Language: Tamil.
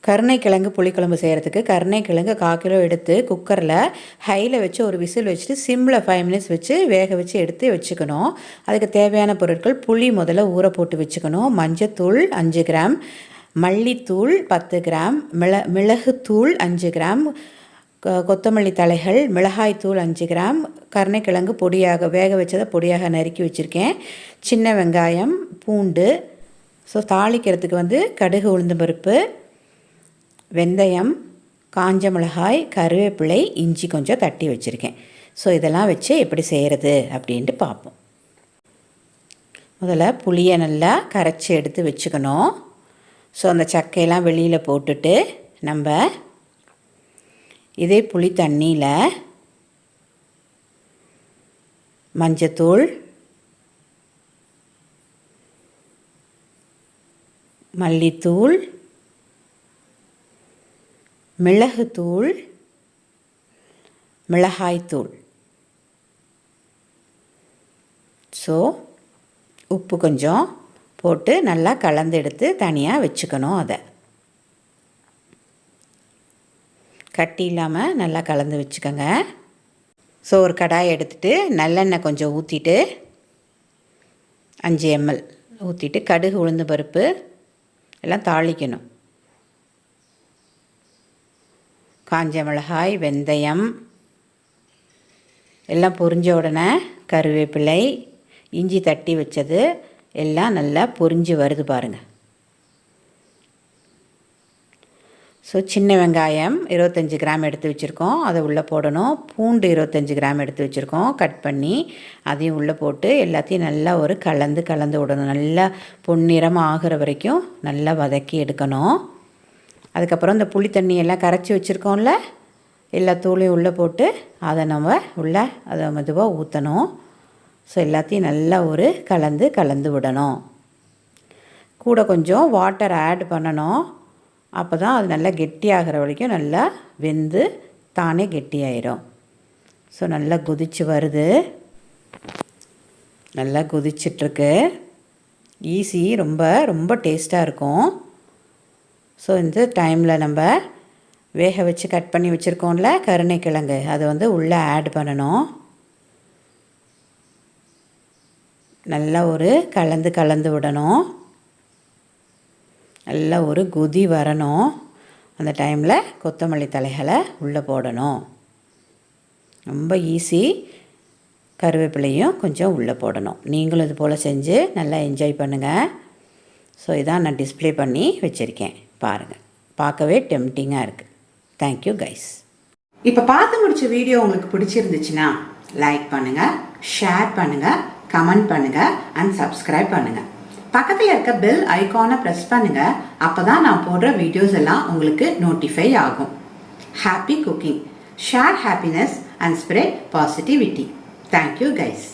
கருணைக்கிழங்கு புளிக்குழம்பு செய்கிறதுக்கு கருணைக்கிழங்கு 1/4 கிலோ எடுத்து குக்கரில் ஹையில் வச்சு ஒரு விசில் வச்சுட்டு சிம்மில் 5 மினிட்ஸ் வச்சு வேக வச்சு எடுத்து வச்சுக்கணும். அதுக்கு தேவையான பொருட்கள்: புளி முதல்ல ஊற போட்டு வச்சுக்கணும், மஞ்சத்தூள் 5 கிராம், மல்லித்தூள் 10 கிராம், மிளகுத்தூள் 5 கிராம், கொத்தமல்லி தலைகள், மிளகாய்த்தூள் 5 கிராம், கருணைக்கிழங்கு பொடியாக வேக வச்சதை பொடியாக நறுக்கி வச்சுருக்கேன், சின்ன வெங்காயம், பூண்டு. ஸோ தாளிக்கிறதுக்கு கடுகு, உளுந்தம்பருப்பு, வெந்தயம், காஞ்ச மிளகாய், கருவேப்பிலை, இஞ்சி கொஞ்சம் தட்டி வச்சுருக்கேன். ஸோ இதெல்லாம் வச்சு எப்படி செய்கிறது அப்படின்ட்டு பார்ப்போம். முதல்ல புளியை நல்லா கரைச்சி எடுத்து வச்சுக்கணும். ஸோ அந்த சக்கையெல்லாம் வெளியில் போட்டுட்டு நம்ம இதே புளி தண்ணியில் மஞ்சத்தூள், மல்லித்தூள், மிளகுத்தூள், மிளகாய்த்தூள், ஸோ உப்பு கொஞ்சம் போட்டு நல்லா கலந்து எடுத்து தனியாக வச்சுக்கணும். அதை கட்டி இல்லாமல் நல்லா கலந்து வச்சுக்கோங்க. ஸோ ஒரு கடாயை எடுத்துகிட்டு நல்லெண்ணெய் கொஞ்சம் ஊற்றிட்டு 5 ml ஊற்றிட்டு கடுகு, உளுந்து பருப்பு எல்லாம் தாளிக்கணும். காஞ்ச மிளகாய், வெந்தயம் எல்லாம் பொரிஞ்ச உடனே கருவேப்பிலை, இஞ்சி தட்டி வச்சது எல்லாம் நல்லா பொரிஞ்சு வருது பாருங்கள். ஸோ சின்ன வெங்காயம் 25 கிராம் எடுத்து வச்சுருக்கோம், அதை உள்ளே போடணும். பூண்டு 25 கிராம் எடுத்து வச்சுருக்கோம், கட் பண்ணி அதையும் உள்ளே போட்டு எல்லாத்தையும் நல்லா ஒரு கலந்து விடணும். நல்லா பொன்னிறமாக ஆகிற வரைக்கும் நல்லா வதக்கி எடுக்கணும். அதுக்கப்புறம் இந்த புளி தண்ணியெல்லாம் கரைச்சி வச்சுருக்கோம்ல, எல்லா தூளையும் உள்ளே போட்டு அதை நம்ம உள்ளே அதை மெதுவாக ஊற்றணும். ஸோ எல்லாத்தையும் நல்லா ஒரு கலந்து விடணும். கூட கொஞ்சம் வாட்டர் ஆட் பண்ணணும். அப்போ தான் அது நல்லா கெட்டியாகிற வரைக்கும் நல்லா வெந்து தானே கெட்டியாயிரும். ஸோ நல்லா கொதிச்சு வருது, நல்லா கொதிச்சிட்ருக்கு. ஈஸி, ரொம்ப ரொம்ப டேஸ்ட்டாக இருக்கும். ஸோ இந்த டைமில் நம்ம வேக வச்சு கட் பண்ணி வச்சுருக்கோம்ல கருணைக்கிழங்கு, அதை உள்ளே ஆட் பண்ணணும். நல்லா ஒரு கலந்து விடணும். நல்லா ஒரு கொதி வரணும். அந்த டைமில் கொத்தமல்லி தலைகளை உள்ளே போடணும். ரொம்ப ஈஸி. கருவேப்பிலையும் கொஞ்சம் உள்ளே போடணும். நீங்களும் இது போல் செஞ்சு நல்லா என்ஜாய் பண்ணுங்கள். ஸோ இதான் நான் டிஸ்ப்ளே பண்ணி வச்சுருக்கேன் பாருங்கள். பார்க்கவே டெம்டிங்காக இருக்குது. Thank you guys. இப்போ பார்த்து முடிச்ச வீடியோ உங்களுக்கு பிடிச்சிருந்துச்சுன்னா லைக் பண்ணுங்கள், ஷேர் பண்ணுங்கள், கமெண்ட் பண்ணுங்கள் அண்ட் சப்ஸ்கிரைப் பண்ணுங்கள். பக்கத்தில் இருக்க பெல் ஐகானை ப்ரெஸ் பண்ணுங்கள். அப்போ தான் நான் போடுற வீடியோஸ் எல்லாம் உங்களுக்கு நோட்டிஃபை ஆகும். Happy cooking, share happiness and spread positivity. Thank you guys.